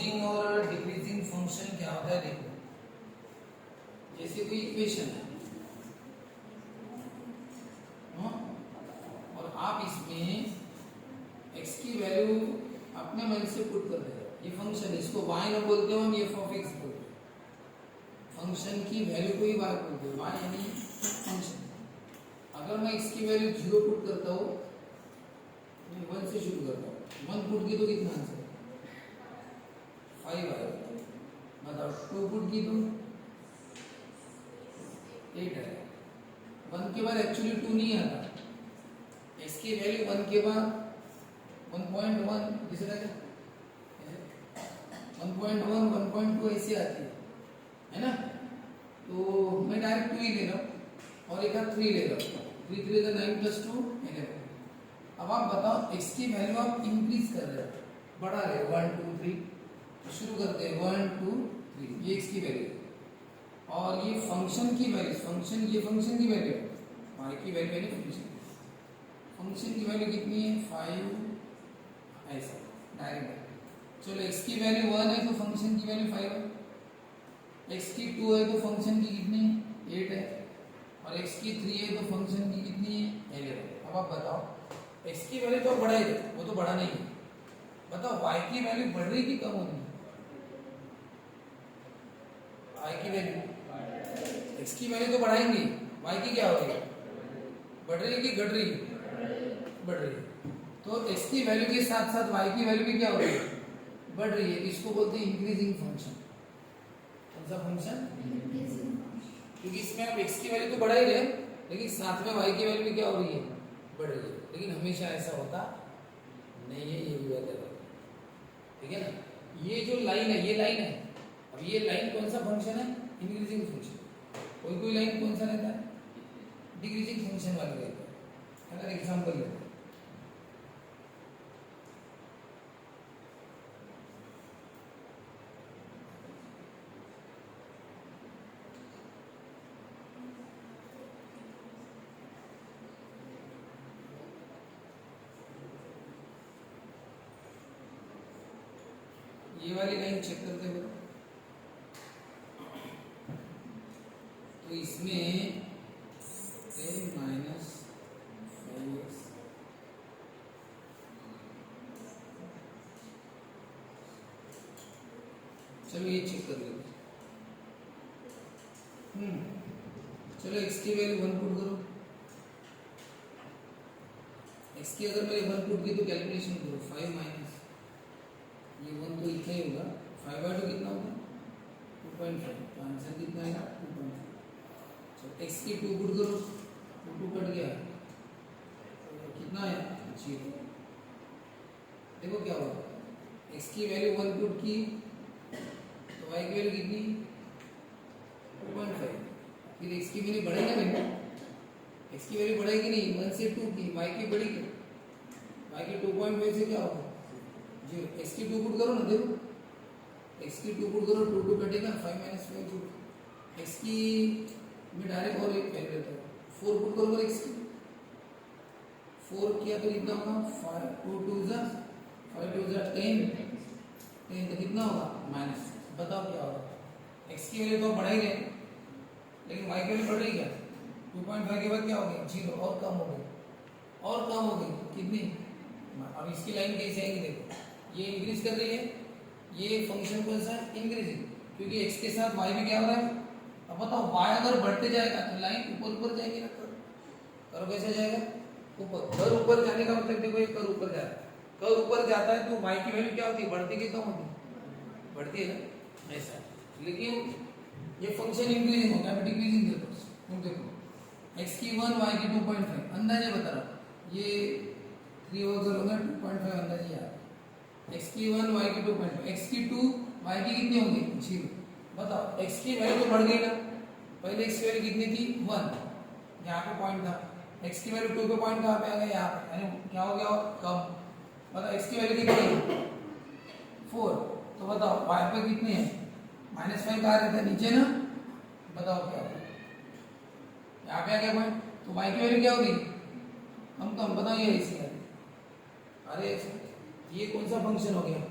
Increasing और decreasing function क्या होता है देखो, जैसे कोई इक्वेशन है और आप इसमें x की वैल्यू अपने मन से पुट कर रहे हो, ये फंक्शन, इसको y ना बोलते हो हम, ये f बोलते हो, फंक्शन की वैल्यू को ही y बोलते हो, y यानी फंक्शन। अगर मैं x की वैल्यू 0 पुट करता हूँ, 1 से शुरू करता हूँ, 1 पुट की तो कितना आंसर 5 आएगा, मतलब 2 पुट की तो 8 आएगा। 1 के बाद एक्चुअली 2 नहीं आता, x की वैल्यू 1 के बाद 1.1 दूसरा क्या 1.1 1.2 ऐसे आती है ना, तो मैं डायरेक्ट 2 ही ले रहा हूँ और एक हाथ 3 ले रहा हूँ, 3 3 9 + 2 11। अब आप बताओ x की वैल्यू आप इंक्रीज कर रहे हो, बढ़ा रहे हो 1 2 3, तो शुरू करते हैं 1 2 3, ये x की वैल्यू और ये फंक्शन की वैल्यू, फंक्शन ये फंक्शन की वैल्यू, y की वैल्यू यानी फंक्शन की वैल्यू कितनी है 5, ऐसा डायरेक्ट। चलो x की वैल्यू 1 है तो फंक्शन की वैल्यू 5 है, x की 2 है तो फंक्शन की कितनी 8 है, और x की 3 है तो फंक्शन की कितनी है 11। अब आप बताओ x की वैल्यू तो बढ़ाई है, वो तो बढ़ा नहीं है, बताओ y की वैल्यू बढ़ रही कि कम हो रही है, y की वैल्यू, x की वैल्यू तो बढ़ाएंगे, y की क्या हो रही है, बढ़ रही है कि घट रही है, बढ़ रही है। तो x की वैल्यू के साथ साथ y की वैल्यू भी क्या हो रही है, बढ़ रही है, इसको बोलते हैं इंक्रीजिंग फंक्शन। कौन सा फंक्शन, क्योंकि इसमें आप x की वैल्यू तो बढ़ा ही रहे लेकिन साथ में y की वैल्यू भी क्या हो रही है, बढ़ रही है, लेकिन हमेशा ऐसा होता नहीं है, ये भी बात है, ठीक है ना। ये जो लाइन है, ये लाइन है, अब ये लाइन कौन सा फंक्शन है, इंक्रीजिंग फंक्शन। कोई लाइन कौन सा रहता है, डिक्रीजिंग फंक्शन वाला रहता है। अगर एग्जांपल लेते हैं, ये वाली लाइन चेक करते हो तो इसमें -5x, चलो ये चेक कर लेते हैं। चलो x की वैल्यू 1 पुट करो, x की अगर मैं 1 पुट की तो कैलकुलेशन करो, 5 माइनस ये 1 तो इतना ही होगा, 5/2 कितना होगा 2.5, तो आंसर कितना आएगा 2.5। चलो x की 2 पुट करो, 2 कट गया, तो कितना आया 0। देखो क्या होगा, x की वैल्यू 1 पुट की तो y की वैल्यू कितनी 2.5, फिर x की वैल्यू बढ़ेगा नहीं, x की वैल्यू बढ़ेगी नहीं, 1 से 2 की, y की बढ़ेगी, y की 2.5 से क्या होगा 0। x की 2 पुट करो ना, देखो x की 2 पुट करो, 2 2 कटेगा, 5 - 5 0। x की मैं डायरेक्ट और एक वैल्यू लेता हूँ, 4 पुट करो x की, 4 किया तो कितना होगा 5 2 2 जा 5 2 जा 10 तो कितना होगा माइनस। बताओ क्या होगा, x की वैल्यू तो बढ़ा ही रहे लेकिन y की वैल्यू बढ़ रही क्या, 2.5 के बाद क्या हो गया 0, और कम हो गई, और कम हो गई कितनी। अब इसकी लाइन कैसे आएगी, देखो ये इंक्रीज कर रही है, ये फंक्शन कौन सा इंक्रीजिंग, क्योंकि x के साथ y भी क्या हो रहा है। अब बताओ y अगर बढ़ते जाएगा तो लाइन ऊपर ऊपर जाएगी ना, कर्व कैसे जाएगा ऊपर, कर्व ऊपर जाने का मतलब देखो ये कर्व ऊपर जा रहा है, कर्व ऊपर जाता है तो y की वैल्यू क्या होती है, बढ़ती कि कम होती है, बढ़ती है ना ऐसा। लेकिन ये फंक्शन इंक्रीजिंग होगा, मैं डिक्रीजिंग देता हूँ, देखो x की 1 y की 2.5, अंदाजे बता रहा हूँ, ये 3 अगर होगा 2.5 अंदाजे यार, x की 1 y की 2.5, x की 2 y की कितनी होगी 0। बताओ x की वैल्यू तो बढ़ गई ना, पहले x की वैल्यू कितनी थी 1, यहाँ पे पॉइंट था, x की वैल्यू 2 पे पॉइंट कहाँ पे आ गया यहाँ पे, यानी क्या हो गया कम। बताओ x की वैल्यू कितनी है 4, तो बताओ y पे कितनी है -5 कहाँ रहता है नीचे ना, बताओ क्या होगा, यहाँ पे आ गया पॉइंट, तो y की वैल्यू क्या होगी कम, बताओ ये ऐसे, अरे ये कौन सा फंक्शन हो गया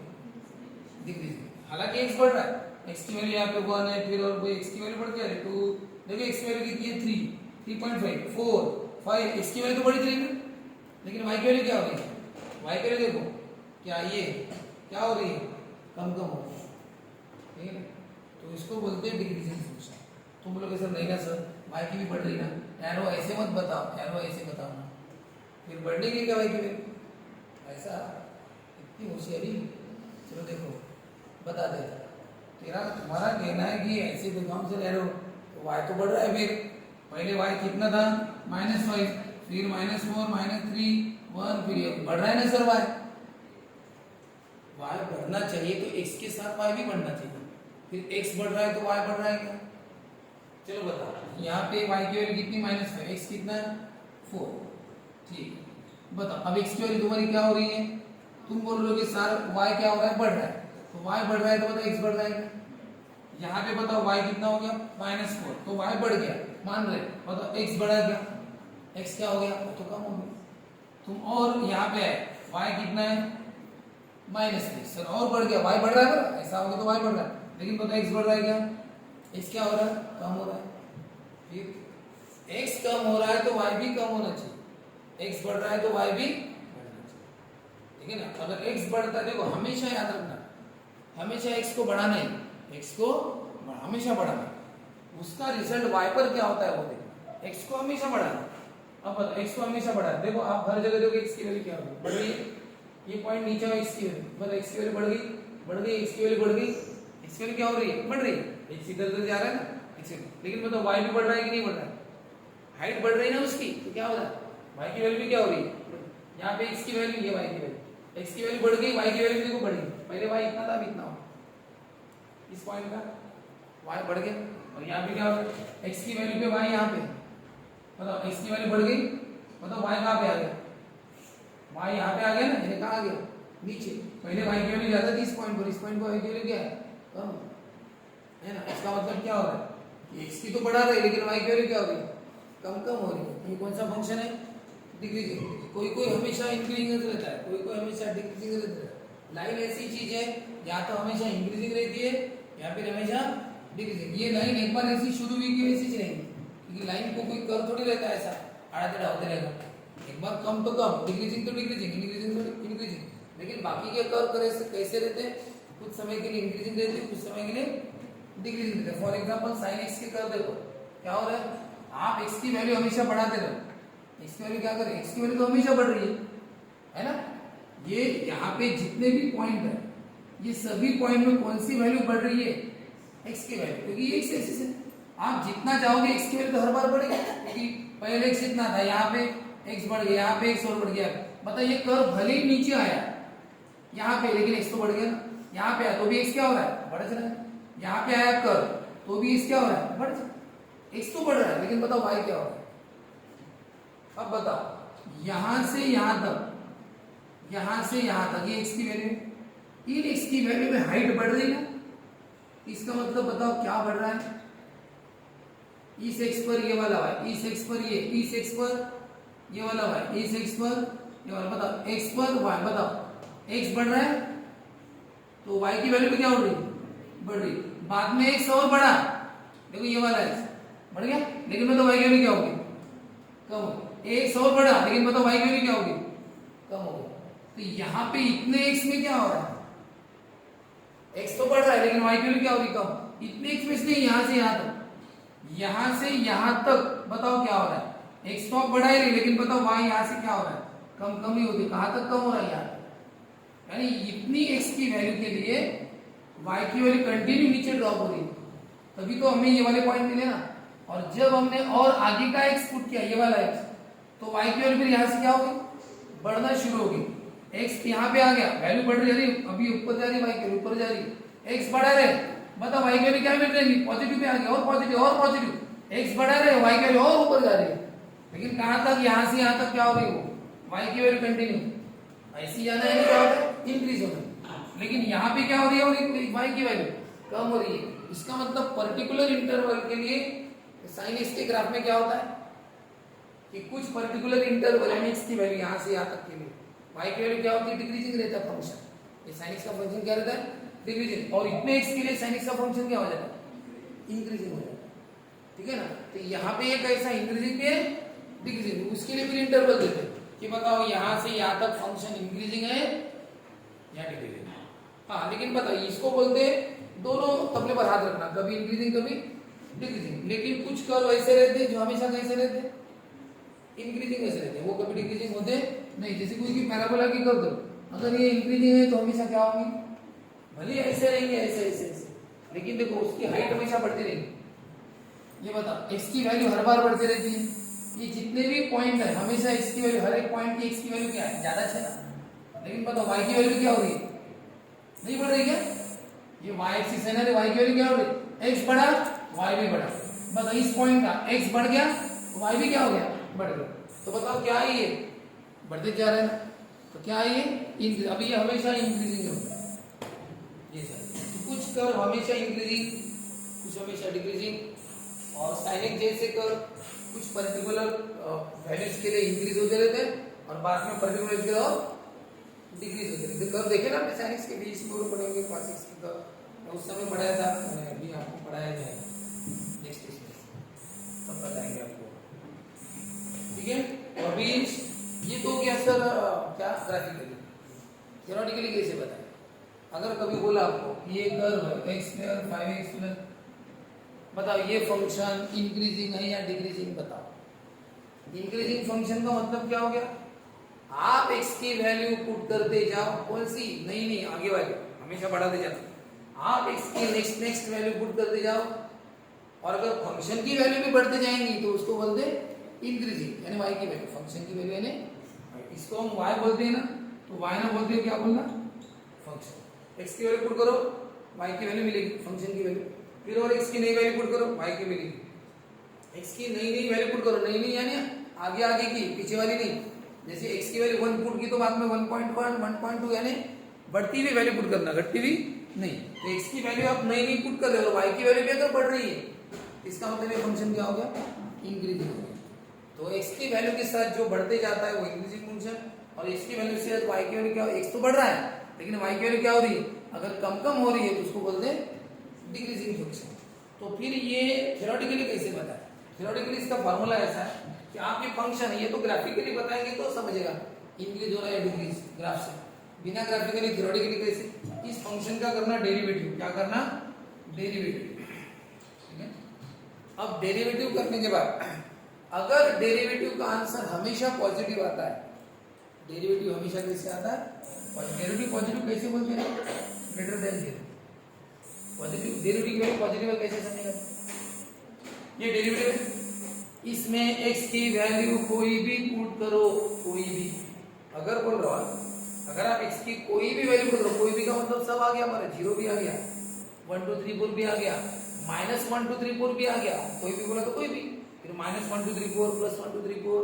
डिक्रीजिंग। हालांकि x बढ़ रहा है, x की वैल्यू यहाँ पे 1 है, फिर और कोई x की वैल्यू बढ़ गया है 2, देखो x की वैल्यू कितनी है 3, 3.5, 4, 5, x की वैल्यू तो बढ़ी 3 ना, लेकिन y की वैल्यू क्या हो रही है, y की वैल्यू देखो क्या ये क्या हो रही है, कम कम हो रही है, ठीक है। तो इसको बोलते हैं डिक्रीजिंग फंक्शन। तुम बोलोगे सर नहीं ना सर y की भी बढ़ रही ना, एरो ऐसे मत बताओ, एरो ऐसे बताओ ना, फिर बढ़ने की क्या y की वैल्यू, ऐसा इतनी होशियारी। चलो देखो बता दे, तेरा तुम्हारा कहना है कि ऐसे देखो हम से एरो तो y तो बढ़ रहा है, फिर पहले y कितना था -5, फिर -4, -3, 1, फिर ये बढ़ रहा है ना सर y बढ़ना चाहिए तो x के साथ y भी बढ़ना चाहिए, फिर x बढ़ रहा है तो y बढ़ रहा है क्या। चलो बताओ यहाँ पे y की वैल्यू कितनी -5, x कितना है 4, ठीक। बताओ अब x की वैल्यू तुम्हारी क्या हो रही है, तुम बोल रहे हो कि सर y क्या हो रहा है, बढ़ रहा है, तो y बढ़ रहा है तो बताओ x बढ़ रहा है क्या। यहाँ पे बताओ y कितना हो गया -4, तो y बढ़ गया मान रहे, बताओ x बढ़ा क्या, x क्या हो गया तो कम हो गया। तुम और यहाँ पे y कितना है -3, सर और बढ़ गया, y बढ़ रहा है ना, ऐसा होगा तो y बढ़ रहा है, लेकिन बताओ x बढ़ रहा है क्या, x क्या हो रहा है कम हो रहा है, फिर x कम हो रहा है तो y भी कम होना चाहिए, x बढ़ रहा है तो y भी बढ़ना चाहिए, ठीक है ना। अगर x बढ़ता है, देखो हमेशा याद रखना, हमेशा x को बढ़ाना ही, x को हमेशा बढ़ाना, उसका रिजल्ट y पर क्या होता है वो देखो, x को हमेशा बढ़ाना। अब x को हमेशा बढ़ाना, देखो आप हर जगह देखो x की वैल्यू क्या होगी, बढ़ रही है, ये पॉइंट नीचे है x की वैल्यू, मतलब x की वैल्यू बढ़ गई, x की वैल्यू बढ़ गई, x की वैल्यू क्या हो रही है, बढ़ रही है, x इधर उधर जा रहा है ना, लेकिन मतलब y भी बढ़ रहा है कि नहीं बढ़ रहा है, हाइट बढ़ रही है ना उसकी, तो क्या हो रहा है y की वैल्यू भी क्या हो रही है, यहाँ पे x की वैल्यू, ये y की वैल्यू, x की वैल्यू बढ़ गई, y की वैल्यू देखो बढ़ गई, पहले y इतना था अभी इतना हो, इस पॉइंट का y बढ़ गया, और यहाँ पे क्या हो रहा है x की वैल्यू पे y यहाँ पे, मतलब x की वैल्यू बढ़ गई, मतलब y कहाँ पे आ गया, y यहाँ पे आ गया ना, ये कहाँ आ गया नीचे, पहले y की वैल्यू ज्यादा थी इस पॉइंट पर, इस पॉइंट पर y की वैल्यू क्या है कम है ना। इसका मतलब क्या हो रहा है, x की तो बढ़ा रहे लेकिन y की वैल्यू क्या हो रही है कम कम हो रही है। ये कौन सा फंक्शन है, डिक्रीजिंग। कोई कोई हमेशा इंक्रीजिंग रहता है, कोई कोई हमेशा डिक्रीजिंग रहता है। लाइन ऐसी चीज है या तो हमेशा इंक्रीजिंग रहती है या फिर हमेशा डिक्रीजिंग। ये लाइन एक बार ऐसी शुरू हुई कि वैसी रहेगी, क्योंकि लाइन को कोई कर थोड़ी रहता है ऐसा आड़ा टेढ़ा होते रहेगा, एक बार कम तो कम, डिक्रीजिंग तो डिक्रीजिंग, इंक्रीजिंग तो इंक्रीजिंग, लेकिन बाकी के कर्व कैसे रहते हैं, कुछ समय के लिए इंक्रीजिंग रहते हैं, कुछ समय के लिए डिक्रीजिंग रहते हैं। फॉर एग्जांपल sin x के कर्व देखो क्या हो रहा है, आप x की वैल्यू हमेशा बढ़ाते रहो, x की वैल्यू क्या करे, x की वैल्यू तो हमेशा बढ़ रही है ना। ये यहाँ पे जितने भी पॉइंट है, ये सभी पॉइंट में कौन सी वैल्यू बढ़ रही है, x की वैल्यू, क्योंकि ये x एक्सिस है। आप जितना चाहोगे x की वैल्यू तो हर बार बढ़ेगी, क्योंकि पहले x इतना था, यहाँ पे x बढ़ गया, यहाँ पे x और बढ़ गया। मतलब ये कर्व भले ही नीचे आया यहाँ पे, लेकिन x तो बढ़ गया ना, यहाँ पे आया तो भी x क्या हो रहा है बढ़ रहा है, यहाँ पे आया कर्व तो भी x क्या हो रहा है बढ़, x तो बढ़ रहा है, लेकिन बताओ y क्या हो रहा है। अब बताओ यहां से यहां तक, यहां से यहां तक ये x की वैल्यू, इन x की वैल्यू में हाइट बढ़ रही है, इसका मतलब बताओ क्या बढ़ रहा है, इस x पर ये वाला y, इस x पर ये, इस x पर ये वाला y, इस x पर ये वाला, बताओ x पर y, बताओ x बढ़ रहा है तो y की वैल्यू भी क्या हो रही है बढ़ रही, बाद में x और बढ़ा, देखो ये वाला x बढ़ गया, लेकिन बताओ y की वैल्यू क्या होगी कम होगी, x और बढ़ा लेकिन बताओ y की वैल्यू क्या होगी कम होगी। तो यहाँ पे इतने x में क्या हो रहा है, x तो बढ़ रहा है लेकिन y की वैल्यू क्या होगी कम, इतने x में इसलिए यहाँ से यहाँ तक, यहाँ से यहाँ तक बताओ क्या हो रहा है, x तो बढ़ा ही रही लेकिन बताओ y यहाँ से क्या हो रहा है कम, कम ही होती, कहाँ तक कम हो रहा है यहाँ, यानी इतनी x की वैल्यू के लिए y की वैल्यू कंटिन्यू नीचे ड्रॉप हो रही है, तभी तो हमें ये वाले पॉइंट मिले ना। और जब हमने और आगे का x पुट किया, ये वाला x, तो y की वैल्यू फिर यहाँ से क्या होगी बढ़ना शुरू होगी, x यहाँ पे आ गया, वैल्यू बढ़ रही है, अभी ऊपर जा रही है, y की वैल्यू ऊपर जा रही है, x बढ़ा रहे, बताओ y की वैल्यू क्या मिल रही है पॉजिटिव पे आ गया, और पॉजिटिव और पॉजिटिव, x बढ़ा रहे, y की वैल्यू और ऊपर जा रही है, लेकिन कहाँ तक, यहाँ से यहाँ तक क्या हो रही हो, y की वैल्यू कंटिन्यू ऐसी जाना है, क्या होता है इंक्रीज होता है, लेकिन यहाँ पे क्या हो रही है y की वैल्यू कम हो रही है। इसका मतलब पर्टिकुलर इंटरवल के लिए sin x के ग्राफ में क्या होता है कि कुछ पर्टिकुलर इंटरवल में x की वैल्यू यहाँ से यहाँ तक के लिए y की वैल्यू क्या होती है डिक्रीजिंग रहता है फंक्शन, ये sin x का फंक्शन क्या रहता है डिक्रीजिंग, और इतने एक्स के लिए sin x का फंक्शन क्या हो जाता है? इंक्रीजिंग हो जाता है, ठीक है ना। तो यहाँ पे ये कैसा इंक्रीजिंग है डिक्रीजिंग, उसके लिए फिर इंटरवल देते हैं कि बताओ यहाँ से यहाँ तक फंक्शन इंक्रीजिंग है या डिक्रीजिंग। हाँ, लेकिन बताइए इसको बोलते हैं दोनों तबले पर हाथ रखना, कभी इंक्रीजिंग कभी डिक्रीजिंग। लेकिन कुछ कर्व ऐसे रहते हैं जो हमेशा कैसे रहते हैं? इंक्रीजिंग ऐसे रहते हैं, वो कभी डिक्रीजिंग होते नहीं। जैसे कोई की पैराबोला की कर दो, अगर ये इंक्रीजिंग है तो हमेशा क्या होगी? भले ऐसे रहेंगे, ऐसे ऐसे ऐसे, लेकिन देखो उसकी हाइट हमेशा बढ़ती रहेगी। ये बताओ x की वैल्यू हर बार बढ़ती रहती है, ये जितने भी पॉइंट है हमेशा x की वैल्यू, हर एक पॉइंट की x की वैल्यू क्या है? ज्यादा है। लेकिन बताओ y की वैल्यू क्या हो रही है? नहीं बढ़ रही क्या? ये y एक्सिस है ना, y की वैल्यू क्या हो रही है? x बढ़ा y भी बढ़ा। बताओ इस पॉइंट का x बढ़ गया, y भी क्या हो गया? बढ़ गया। तो बताओ क्या है ये? बढ़ते जा रहे हैं, तो क्या है ये? अभी ये हमेशा इंक्रीजिंग है ये सर। तो कुछ कर्व हमेशा इंक्रीजिंग, कुछ हमेशा डिक्रीजिंग, और sin x जैसे कर्व कुछ पर्टिकुलर वैल्यूज के लिए इंक्रीज होते रहते हैं और बाद में पर्टिकुलर के और डिक्रीज होते रहते हैं। कर्व देखे ना अपने sin x के बीच में पढ़ेंगे cos x की कर्व, उस समय पढ़ाया था, अभी आपको पढ़ाया जाएगा नेक्स्ट इसमें, सब बताएंगे आपको, ठीक है। और अभी ये तो क्या सर, क्या ग्राफिकली, थ्योरेटिकली कैसे बताएं? अगर कभी बोला आपको ये कर्व है x स्क्वायर 5x प्लस, बताओ ये फंक्शन इंक्रीजिंग है या डिक्रीजिंग? बताओ इंक्रीजिंग फंक्शन का मतलब क्या हो गया? आप x की वैल्यू पुट करते जाओ, कौन सी? नहीं आगे वाली, हमेशा बढ़ाते जाओ। आप x की नेक्स्ट वैल्यू पुट करते जाओ, और अगर फंक्शन की वैल्यू भी बढ़ते जाएंगी तो उसको बोलते इंक्रीजिंग, यानी y की वैल्यू, फंक्शन की वैल्यू यानी इसको हम y बोलते हैं ना, तो y ना बोलते हैं क्या बोलना? फंक्शन। x की वैल्यू पुट करो, y की वैल्यू मिलेगी, फंक्शन की वैल्यू। फिर और x की नई वैल्यू पुट करो, y की मिलेगी। x की नई वैल्यू पुट करो, नई यानी आगे की, पीछे वाली नहीं। जैसे x की वैल्यू 1 पुट की तो बाद में 1.1 1.2 यानी बढ़ती हुई वैल्यू पुट करना, घटती हुई नहीं। तो x की वैल्यू आप नई पुट कर रहे हो, y की वैल्यू भी अगर बढ़ रही है, इसका मतलब ये फंक्शन क्या हो गया? इंक्रीजिंग हो गया। तो x की वैल्यू के साथ जो बढ़ते जाता है वो इंक्रीजिंग फंक्शन, और x की वैल्यू से y की वैल्यू क्या, x तो बढ़ रहा है लेकिन y की वैल्यू क्या हो रही है? अगर कम हो रही है तो उसको बोलते हैं डिक्रीजिंग फंक्शन। तो फिर ये थ्योरेटिकली कैसे बताएं? थ्योरेटिकली इसका फार्मूला ऐसा है कि आप ये फंक्शन है, ये तो ग्राफिकली बताएंगे तो समझेगा इंक्रीज हो रहा है डिक्रीज ग्राफ से, बिना ग्राफिकली थ्योरेटिकली कैसे? इस फंक्शन का करना डेरिवेटिव, क्या करना? डेरिवेटिव, ठीक है। अब डेरिवेटिव करने के बाद अगर डेरिवेटिव का आंसर हमेशा पॉजिटिव आता है, डेरिवेटिव हमेशा कैसे आता है? डेरिवेटिव पॉजिटिव कैसे बोलते हैं? Greater than 0। पॉजिटिव डेरिवेटिव की वैल्यू पॉजिटिव कैसे समझेगा? ये डेरिवेटिव है, इसमें x की वैल्यू कोई भी पुट करो, कोई भी, अगर बोल रहा हूं अगर आप x की कोई भी वैल्यू पुट करो, कोई भी का मतलब सब आ गया हमारा, 0 भी आ गया, 1 2 3 4 भी आ गया, -1 2 3 4 भी आ गया, कोई भी बोला तो कोई भी, फिर -1 2 3 4 +1 2 3 4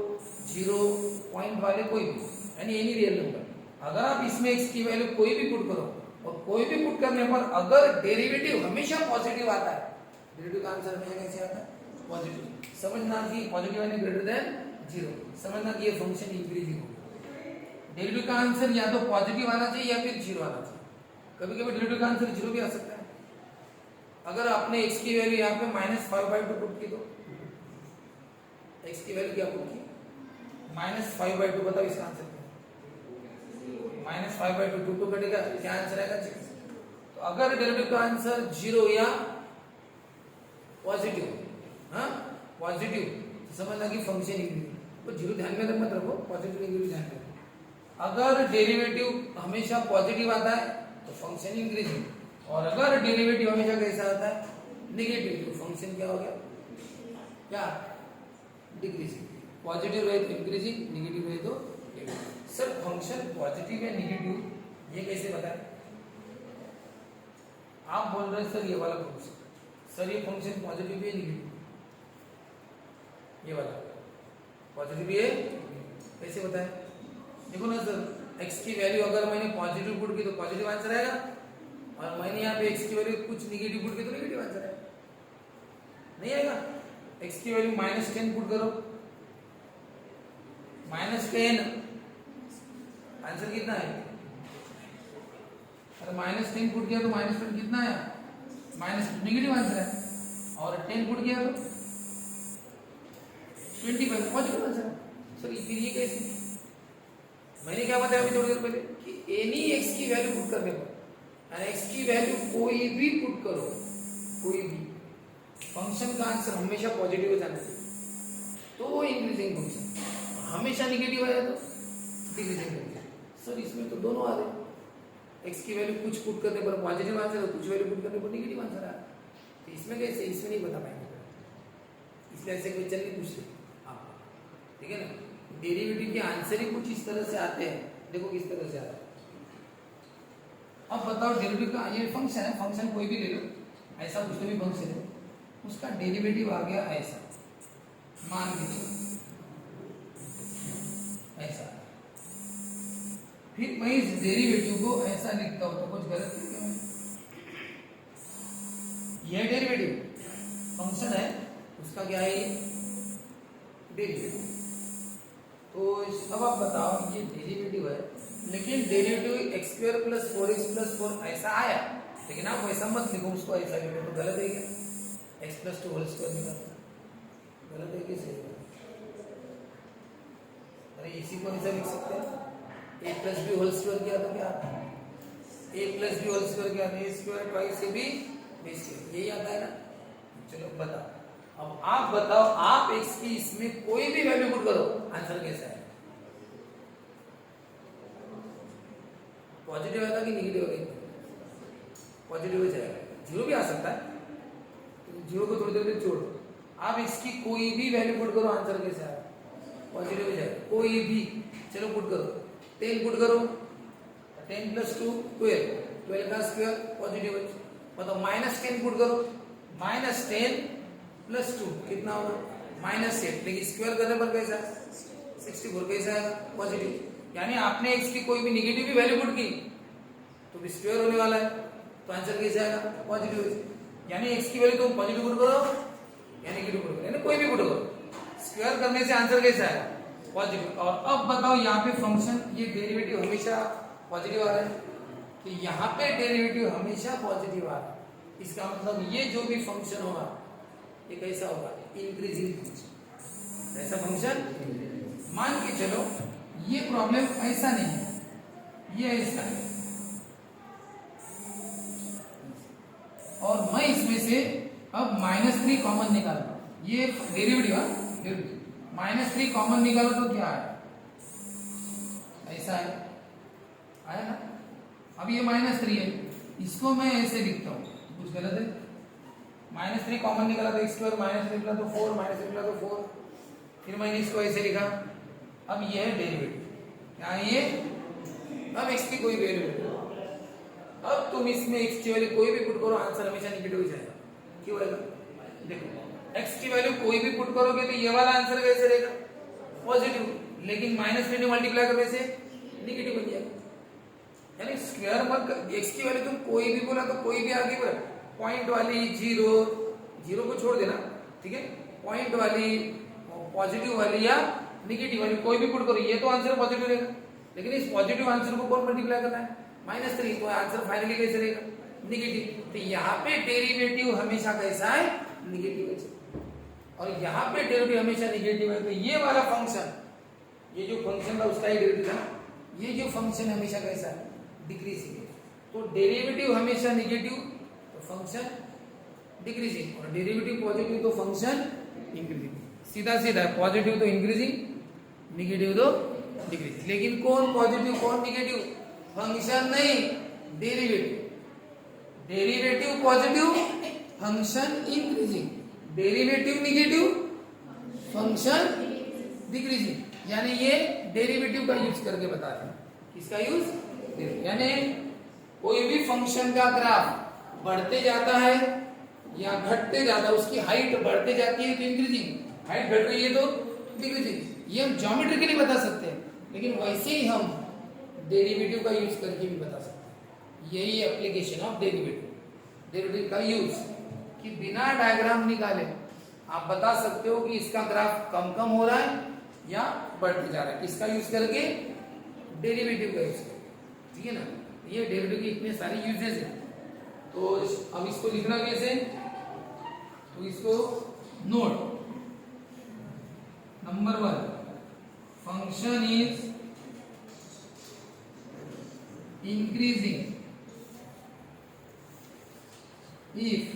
0 पॉइंट वाले कोई भी, यानी एनी रियल नंबर। अगर आप इसमें x की वैल्यू कोई भी पुट करो, और कोई भी पुट करने पर अगर डेरिवेटिव हमेशा पॉजिटिव आता है, डेरिवेटिव का आंसर हमेशा कैसे आता है? पॉजिटिव। समझना कि पॉजिटिव यानी ग्रेटर देन 0, समझना कि ये फंक्शन इंक्रीजिंग होगा। डेरिवेटिव का आंसर या तो पॉजिटिव आना चाहिए या फिर 0 आना चाहिए। कभी कभी डेरिवेटिव का आंसर 0 भी आ सकता है। अगर आपने x की वैल्यू यहाँ पे -5/2 पुट की, तो x की वैल्यू क्या पुट की? -5/2, बताओ इसका आंसर क्या? -5/2, 2 कटेगा, क्या आंसर आएगा? 6। तो अगर डेरिवेटिव का आंसर 0 या पॉजिटिव, हाँ पॉजिटिव, तो समझना कि फंक्शन इंक्रीजिंग, तो 0 ध्यान में मत रखो, पॉजिटिव इंक्रीजिंग ध्यान में रखो। अगर डेरिवेटिव हमेशा पॉजिटिव आता है तो फंक्शन इंक्रीजिंग, और अगर डेरिवेटिव हमेशा कैसा आता है? नेगेटिव, तो फंक्शन क्या हो गया? क्या? डिक्रीजिंग। पॉजिटिव रहे तो इंक्रीजिंग, नेगेटिव रहे तो डिक्रीजिंग। सर फंक्शन पॉजिटिव या नेगेटिव ये कैसे बताएं? आप बोल रहे हैं सर ये वाला फंक्शन, सर ये फंक्शन पॉजिटिव है नेगेटिव? ये वाला पॉजिटिव है, कैसे बताएं? देखो ना सर, x की वैल्यू अगर मैंने पॉजिटिव पुट की तो पॉजिटिव आंसर आएगा, और मैंने यहाँ पे x की वैल्यू कुछ नेगेटिव पुट की तो नेगेटिव आंसर आएगा, नहीं आएगा? x की वैल्यू -10 पुट करो, -10 आंसर कितना है? अरे -10 पुट किया तो -10 कितना आया, -2 नेगेटिव आंसर है, और 10 पुट किया तो 25 पॉजिटिव आंसर है। सर फिर ये कैसे? मैंने क्या बताया अभी थोड़ी देर पहले कि एनी एक्स की वैल्यू पुट करने पर, और एक्स की वैल्यू कोई भी पुट करो, कोई भी फंक्शन का आंसर हमेशा पॉजिटिव जाना चाहिए, तो वो इंक्रीजिंग फंक्शन। हमेशा निगेटिव आया तो डिक्रीजिंग फंक्शन। सर इसमें तो दोनों आ रहे, एक्स की वैल्यू कुछ पुट करने पर पॉजिटिव आंसर है, कुछ वैल्यू पुट करने पर निगेटिव आंसर आया, तो इसमें कैसे? इसमें नहीं बता पाएंगे, इसलिए ऐसे क्वेश्चन नहीं पूछते आप, ठीक है ना। डेरिवेटिव के आंसर ही कुछ इस तरह से आते हैं, देखो किस तरह से आता है। अब बताओ डेरिवेटिव का ये फंक्शन है, फंक्शन कोई भी ले लो, ऐसा कुछ भी फंक्शन है, उसका डेरिवेटिव आ गया ऐसा, मान के चलो ऐसा, फिर मैं इस डेरिवेटिव को ऐसा लिखता हूं तो कुछ गलत है क्या? यह डेरिवेटिव फंक्शन है, उसका क्या है? डेरिवेटिव। तो अब आप बताओ ये डेरिवेटिव है, लेकिन डेरिवेटिव x² + 4x + 4 ऐसा आया, लेकिन आप वैसा मत लिखो, उसको ऐसा लिखो तो गलत है क्या? x + 2 होल स्क्वायर निकालो, गलत है कि सही है? अरे इसी को ऐसा लिख सकते हैं, a + b होल स्क्वायर किया तो क्या आता है? a + b होल स्क्वायर क्या आता है? a square twice ab b square, यही आता है ना। चलो बताओ, अब आप बताओ, आप x की इसमें कोई भी वैल्यू पुट करो, आंसर कैसा है? पॉजिटिव आएगा कि नेगेटिव आएगा? पॉजिटिव हो जाएगा, जीरो भी आ सकता है, जीरो को थोड़ी देर में छोड़, आप इसकी कोई भी वैल्यू पुट करो, आंसर कैसा है? पॉजिटिव हो जाएगा, कोई भी। चलो पुट करो, 10 पुट करो, 10 + 2 12, 12 का स्क्वायर पॉजिटिव है। बताओ -10 पुट करो, -10 + 2 कितना होगा? -8, लेकिन स्क्वायर करने पर कैसा है? 64 कैसा है? पॉजिटिव। यानी आपने x की कोई भी नेगेटिव भी वैल्यू पुट की तो भी स्क्वायर होने वाला है, तो आंसर कैसा आएगा? पॉजिटिव। यानी x की वैल्यू तुम पॉजिटिव पुट करो या नेगेटिव पुट करो, यानी कोई भी पुट करो, स्क्वायर करने से आंसर कैसा है? पॉजिटिव। और अब बताओ यहाँ पे फंक्शन, ये डेरिवेटिव हमेशा पॉजिटिव आ रहा है, तो यहाँ पे डेरिवेटिव हमेशा पॉजिटिव आ रहा है, इसका मतलब ये जो भी फंक्शन होगा ये कैसा होगा? Increasing function. ऐसा फंक्शन मान के चलो, ये प्रॉब्लम ऐसा नहीं है, ये ऐसा है, और मैं इसमें से अब -3 कॉमन निकालूंगा, ये डेरिवेटिव है, -3 कॉमन निकालो तो क्या है? ऐसा है, आया ना। अब ये -3 है, इसको मैं ऐसे लिखता हूं, कुछ गलत है? -3 कॉमन निकाला तो x² -3 निकला तो 4, -3 निकला तो 4, फिर मैंने इसको ऐसे लिखा। अब ये है डेरिवेटिव, क्या है ये? अब x की कोई वैल्यू, अब तुम इसमें x की वैल्यू कोई भी पुट करो, आंसर हमेशा नेगेटिव हो जाएगा। क्यों आएगा? देखो x की वैल्यू कोई भी पुट करोगे तो ये वाला आंसर कैसे रहेगा? पॉजिटिव, लेकिन -3 ने मल्टीप्लाई करने से नेगेटिव बन जाएगा। यानी स्क्वायर मत, x की वैल्यू तुम कोई भी बोला तो कोई भी आगे पर पॉइंट वाली, जीरो को छोड़ देना, ठीक है, पॉइंट वाली, पॉजिटिव वाली या नेगेटिव वाली कोई भी पुट करो, ये तो आंसर पॉजिटिव रहेगा, लेकिन इस पॉजिटिव आंसर को कौन मल्टीप्लाई करना है? -3, तो आंसर फाइनली कैसे रहेगा? नेगेटिव। तो यहाँ पे डेरिवेटिव हमेशा कैसा है? नेगेटिव है, और यहाँ पे डेरिवेटिव हमेशा नेगेटिव है, तो ये वाला फंक्शन, ये जो फंक्शन था उसका ही डेरिवेटिव था, ये जो फंक्शन हमेशा कैसा है? डिक्रीजिंग है। तो डेरिवेटिव हमेशा नेगेटिव तो फंक्शन डिक्रीजिंग, और डेरिवेटिव पॉजिटिव तो फंक्शन इंक्रीजिंग। सीधा सीधा, पॉजिटिव तो इंक्रीजिंग, नेगेटिव तो डिक्रीजिंग। लेकिन कौन पॉजिटिव कौन नेगेटिव? फंक्शन नहीं, derivative. Derivative positive, function increasing, derivative negative, function decreasing. यानी ये डेरिवेटिव का यूज करके बता रहे हैं। किसका यूज? यानी कोई भी फंक्शन का ग्राफ बढ़ते जाता है या घटते जाता है, उसकी हाइट बढ़ते जाती है तो इंक्रीजिंग, हाइट घट रही है तो डिक्रीजिंग। ये हम ज्योमेट्रिकली बता सकते हैं, लेकिन वैसे ही हम डेरिवेटिव का यूज करके भी बता सकते हैं। यही एप्लीकेशन ऑफ डेरिवेटिव का यूज, कि बिना डायग्राम निकाले आप बता सकते हो कि इसका ग्राफ कम कम हो रहा है या बढ़ते जा रहा है, किसका यूज करके? डेरिवेटिव का यूज करके, ठीक है ना। ये डेरिवेटिव की इतने सारी यूजेस है। तो अब इसको लिखना कैसे, तो इसको note number 1, function is increasing if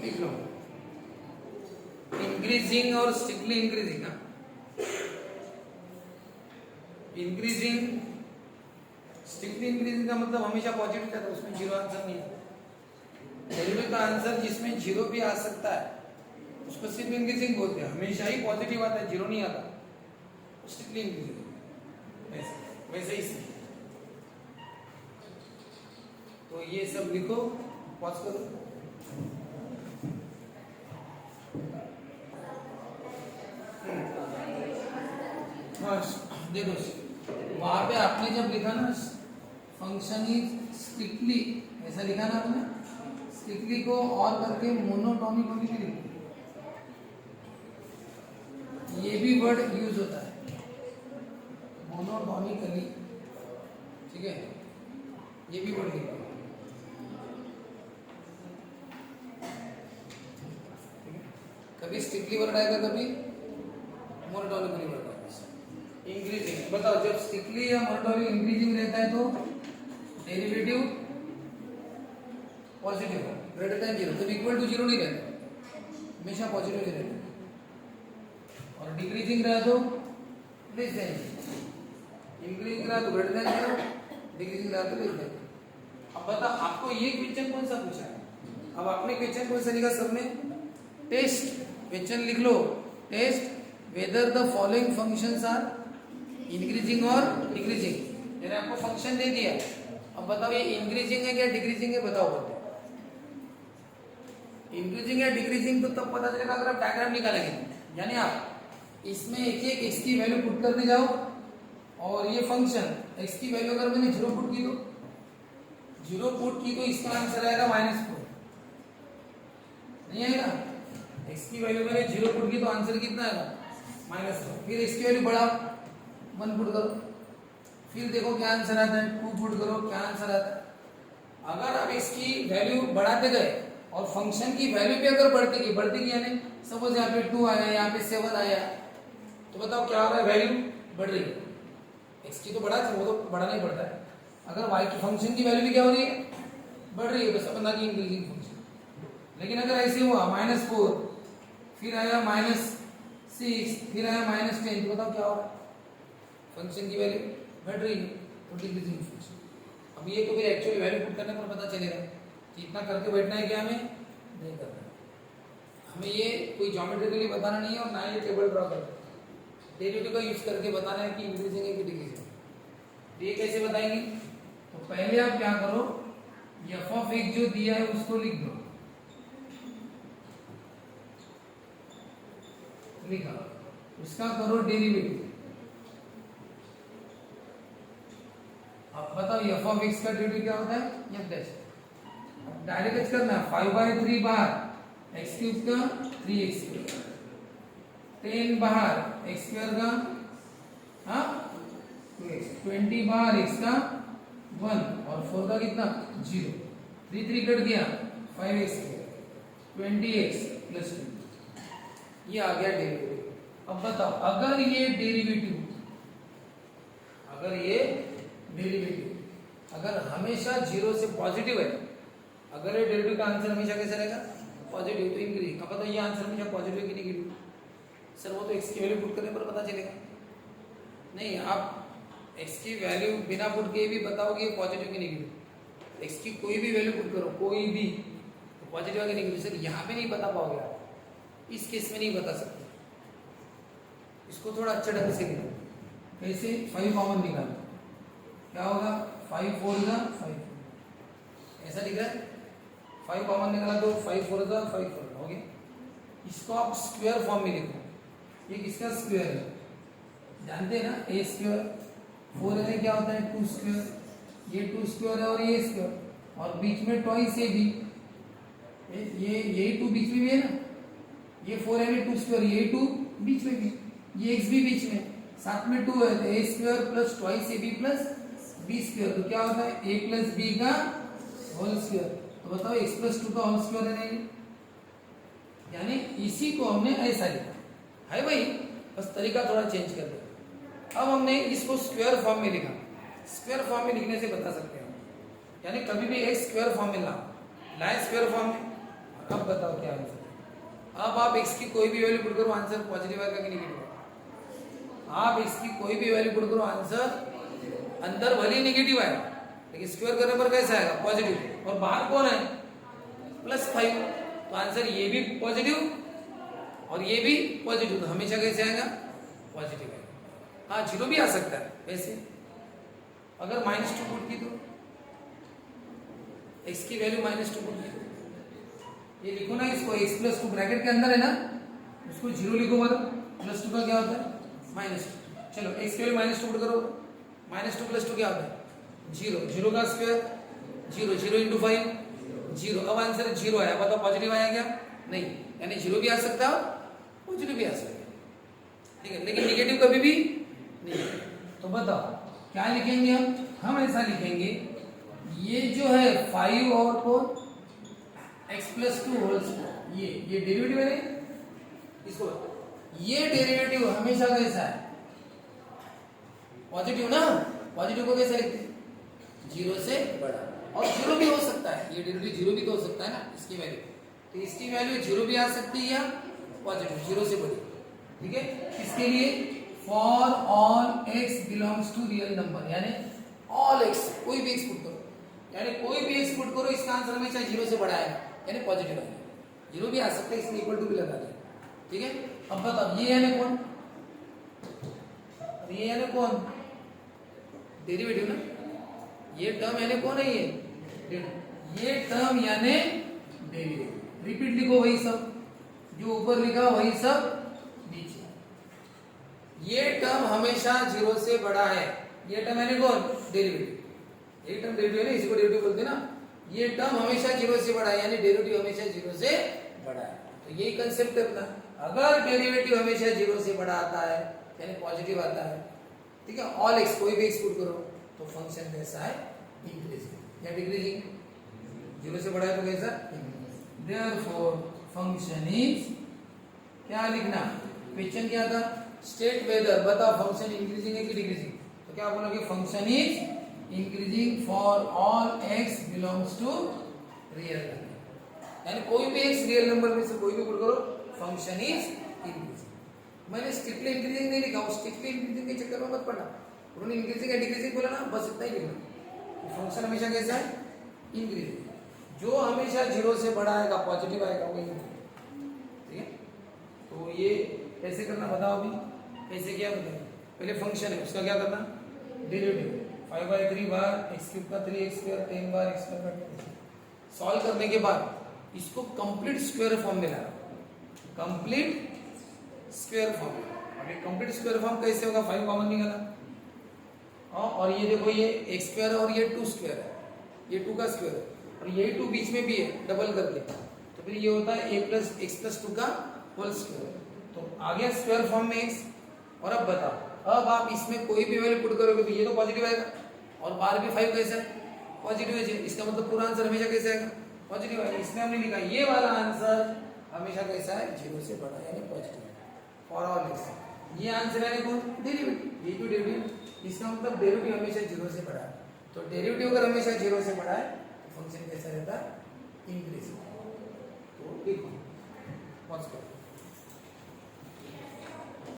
लिख लो इंक्रीजिंग और strictly increasing. Increasing strictly increasing का मतलब हमेशा पॉजिटिव रहता है, उसमें जीरो आंसर नहीं है। डेरिवेटिव का आंसर जिसमें जीरो भी आ सकता है उसको सिर्फ इंक्रीजिंग बोलते हैं, हमेशा ही पॉजिटिव आता है, जीरो नहीं आता, स्ट्रिक्टली इंक्रीजिंग वैसे ही। तो ये सब लिखो, पॉज करो। देखो वहां पे आपने जब लिखा ना फंक्शन इज स्ट्रिक्टली, ऐसा लिखा ना आपने, स्ट्रिक्टली को और करके मोनोटोनिकली भी लिखो, ये भी वर्ड यूज होता है मोनोटोनिकली, ठीक है, ये भी वर्ड लिखो। कभी स्ट्रिक्टली वर्ड आएगा, कभी मोनोटोनिकली वर्ड आएगा। इंक्रीजिंग बताओ, जब स्ट्रिक्टली या मोनोटोनिक इंक्रीजिंग रहता है तो डेरिवेटिव पॉजिटिव हो, ग्रेटर देन जीरो, जब इक्वल टू जीरो नहीं रहता, हमेशा पॉजिटिव ही रहता है। और डिक्रीजिंग रहा तो लेस देन, इंक्रीजिंग रहा तो ग्रेटर देन जीरो, डिक्रीजिंग रहा तो लेस देन। अब बता, आपको ये क्वेश्चन कौन सा पूछा है? अब आपने क्वेश्चन कौन सा लिखा सब में? टेस्ट क्वेश्चन लिख लो, test whether the following functions are increasing और डिक्रीजिंग। मैंने आपको फंक्शन दे दिया, अब बताओ ये इंक्रीजिंग है क्या डिक्रीजिंग है, बताओ बोलते। इंक्रीजिंग या डिक्रीजिंग तो तब पता चलेगा अगर आप डायग्राम निकालेंगे, यानी आप इसमें एक एक x की वैल्यू पुट करने जाओ, और ये फंक्शन x की वैल्यू अगर मैंने जीरो पुट की, तो जीरो पुट की तो इसका आंसर आएगा -4, नहीं आएगा? x की वैल्यू मैंने जीरो पुट की तो आंसर कितना आएगा? -4। फिर इसकी वैल्यू बढ़ाओ, 1 पुट करो, फिर देखो क्या आंसर आता है, 2 पुट करो, क्या आंसर आता है। अगर आप इसकी वैल्यू बढ़ाते गए और फंक्शन की वैल्यू भी अगर बढ़ती गई यानी सपोज यहाँ पे 2 आया, यहाँ पे 7 आया, तो बताओ क्या हो रहा है, वैल्यू बढ़ रही है। एक्स की तो बढ़ा, वो तो बढ़ाना ही पड़ता है। अगर वाई की फंक्शन की वैल्यू भी क्या हो रही है, बढ़ रही है, बस अपना की इंक्रीजिंग फंक्शन। लेकिन अगर ऐसे हुआ -4, फिर आया -6, फिर आया -10, तो बताओ क्या हो रहा है, फंक्शन की वैल्यू बढ़ रही है, तो डिक्रीजिंग फंक्शन। अब ये तो फिर एक्चुअली वैल्यू पुट करने पर पता चलेगा कि इतना करके बैठना है, क्या हमें नहीं करना है। हमें ये कोई ज्योमेट्रिकली बताना नहीं है और ना ये टेबल ड्रॉ करना है, डेरिवेटिव का यूज करके बताना है कि इंक्रीजिंग है कि डिक्रीजिंग। ये कैसे बताएंगे? तो पहले आप क्या करो, f(x) जो दिया है उसको लिख दो, लिखा, उसका करो डेरिवेटिव। अब बताओ f(x) का डेरिवेटिव क्या होता है? f'। डायरेक्ट करना है, 5/3 बाहर, x³ का 3x², 10 बाहर, x² का 2x, 20 बाहर, x का 1 और 4 का कितना 0, 3 3 कट गया 5x 20x प्लस 2, ये आ गया डेरिवेटिव। अब बताओ अगर ये डेरिवेटिव अगर हमेशा 0 से पॉजिटिव है, अगर ये डेरिवेटिव का आंसर हमेशा कैसे रहेगा पॉजिटिव, तो इंक्रीजिंग। अब बताओ ये आंसर हमेशा पॉजिटिव है कि नेगेटिव? सर वो तो x की वैल्यू पुट करने पर पता चलेगा। नहीं, आप x की वैल्यू बिना पुट के भी बताओगे पॉजिटिव की नेगेटिव। x की कोई भी वैल्यू पुट करो, कोई भी, तो पॉजिटिव की नेगेटिव। सर यहाँ पे नहीं बता पाओगे आप, इस केस में नहीं बता सकते। इसको थोड़ा अच्छा ढंग से लिखो। कैसे? 5 कॉमन निकालो, क्या होगा 5 4 जा 5, ऐसा लिख रहा है। 5 कॉमन निकाला तो 5 4 जा 5 4 हो गया। इसको आप स्क्वायर फॉर्म में लिखो। ये किसका स्क्वायर है? जानते हैं ना, a स्क्वायर 4 है क्या होता है 2 स्क्वायर, ये 2 स्क्वायर है और ये स्क्वायर, और बीच में ट्वाइस ए भी, ये यही 2 बीच में भी है ना, ये 4 है 2 स्क्वायर, ये 2 बीच में भी, ये x भी बीच में, साथ में 2 है तो a square plus twice a b plus b square, तो क्या होता है a प्लस बी का होल स्क्वायर। तो बताओ x प्लस 2 का होल स्क्वायर है नहीं? यानी इसी को हमने ऐसा लिखा है भाई, बस तरीका थोड़ा चेंज कर दिया। अब हमने इसको स्क्वायर फॉर्म में लिखा। स्क्वायर फॉर्म में लिखने से बता सकते हैं, यानी कभी भी x स्क्वायर फॉर्म में लाए स्क्वायर फॉर्म में। अब बताओ क्या आंसर? अब आप x की कोई भी वैल्यू पुट करो, आंसर पॉजिटिव आएगा कि नेगेटिव आएगा? आप x की कोई भी वैल्यू पुट करो, आंसर अंदर भले ही नेगेटिव आएगा, लेकिन स्क्वायर करने पर कैसा आएगा पॉजिटिव। और बाहर कौन है +5, तो आंसर ये भी पॉजिटिव और ये भी पॉजिटिव, तो हमेशा कैसे आएगा पॉजिटिव आएगा। हाँ 0 भी आ सकता है वैसे, अगर -2 पुट की तो x की वैल्यू -2 पुट की, ये लिखो ना इसको, x + 2 ब्रैकेट के अंदर है ना, उसको 0 लिखो, मतलब +2 का क्या होता है -2। चलो x की वैल्यू -2 पुट करो, -2 + 2 क्या होता है 0, 0 का स्क्वायर 0, 0 × 5 0। अब आंसर 0 आया, बताओ पॉजिटिव आया क्या? नहीं, यानी 0 भी आ सकता है पॉजिटिव भी आ सकता है, ठीक है, लेकिन नेगेटिव कभी भी नहीं। तो बताओ क्या लिखेंगे हम ऐसा लिखेंगे, ये जो है 5 और 4 x + 2 होल स्क्वायर, ये डेरिवेटिव है नहीं, इसको ये डेरिवेटिव हमेशा कैसा है पॉजिटिव ना। पॉजिटिव को कैसे लिखते हैं 0 से बड़ा, और 0 भी हो सकता है, ये डेरिवेटिव 0 भी तो हो सकता है ना इसकी वैल्यू, तो इसकी वैल्यू 0 भी आ सकती है या पॉजिटिव 0 से बड़ी, ठीक है। इसके लिए for all x belongs to real number, यानी ऑल x, कोई भी x पुट करो, यानी कोई भी x पुट करो, इसका आंसर हमेशा 0 से बड़ा आएगा, यानी पॉजिटिव आएगा। 0 भी आ सकता है, इसलिए इक्वल टू भी लगा दें, ठीक है। अब बताओ ये यानी कौन, ये यानी कौन डेरिवेटिव ना, ये टर्म यानी कौन है ये टर्म यानी डेरिवेटिव। रिपीट लिखो, वही सब जो ऊपर लिखा वही सब नीचे। ये टर्म हमेशा 0 से बड़ा है, ये टर्म यानी कौन डेरिवेटिव, ये टर्म डेरिवेटिव है ना, इसको डेरिवेटिव बोलते हैं ना। ये टर्म हमेशा 0 से बड़ा है, यानी डेरिवेटिव हमेशा 0 से बड़ा है। तो यही कंसेप्ट है अपना, अगर डेरिवेटिव हमेशा 0 से बड़ा आता है यानी पॉजिटिव आता है, ठीक है, ऑल x, कोई भी x पुट करो, तो फंक्शन कैसा है इंक्रीजिंग या डिक्रीजिंग, 0 से बड़ा है तो कैसा इंक्रीजिंग। देयरफॉर फंक्शन इज, क्या लिखना, क्वेश्चन क्या था, स्टेट वेदर, बताओ फंक्शन इंक्रीजिंग है कि डिक्रीजिंग, तो क्या बोलोगे function is increasing for all x belongs to real number, यानी कोई भी x रियल नंबर में से कोई भी पुट करो, फंक्शन इज इंक्रीजिंग। मैंने स्ट्रिक्टली इंक्रीजिंग नहीं लिखा, स्ट्रिक्टली इंक्रीजिंग के चक्कर में मत पड़ना, उन्होंने इंक्रीजिंग या डिक्रीजिंग बोला ना, बस इतना ही लिखना। फंक्शन हमेशा कैसा है इंक्रीजिंग, जो हमेशा 0 से बड़ा आएगा पॉजिटिव आएगा वही, ठीक है। तो ये कैसे करना बताओ, अभी कैसे किया बताओ। पहले फंक्शन है उसका क्या करना, डेरिवेटिव 5/3 बार x³ का 3x², 10 बार x² का 10। सॉल्व करने के बाद इसको कंप्लीट स्क्वायर फॉर्म में लाना, कंप्लीट स्क्वायर फॉर्म। अभी कंप्लीट स्क्वायर फॉर्म कैसे होगा, 5 कॉमन निकाला, हाँ, और ये देखो ये x² और ये 2 स्क्वायर है, ये 2 का स्क्वायर है, और ये 2 बीच में भी है डबल करके, तो फिर ये होता है a + x + 2 का होल स्क्वायर। तो आ गया स्क्वायर फॉर्म में x। और अब बताओ, अब आप इसमें कोई भी वैल्यू पुट करोगे तो ये तो पॉजिटिव आएगा, और बार भी 5 कैसा है, पॉजिटिव है, इसका मतलब पूरा आंसर हमेशा कैसा आएगा, पॉजिटिव है। इसमें हमने लिखा ये वाला आंसर हमेशा कैसा है, 0 से बड़ा यानी पॉजिटिव है फॉर ऑल एक्स। ये आंसर है कौन, डेरिवेटिव, ये टू डेरिवेटिव, इसका मतलब डेरिवेटिव हमेशा 0 से बड़ा है। तो डेरिवेटिव अगर हमेशा 0 से बड़ा है तो फंक्शन कैसा रहता है, इंक्रीजिंग। तो देखो पॉज करो।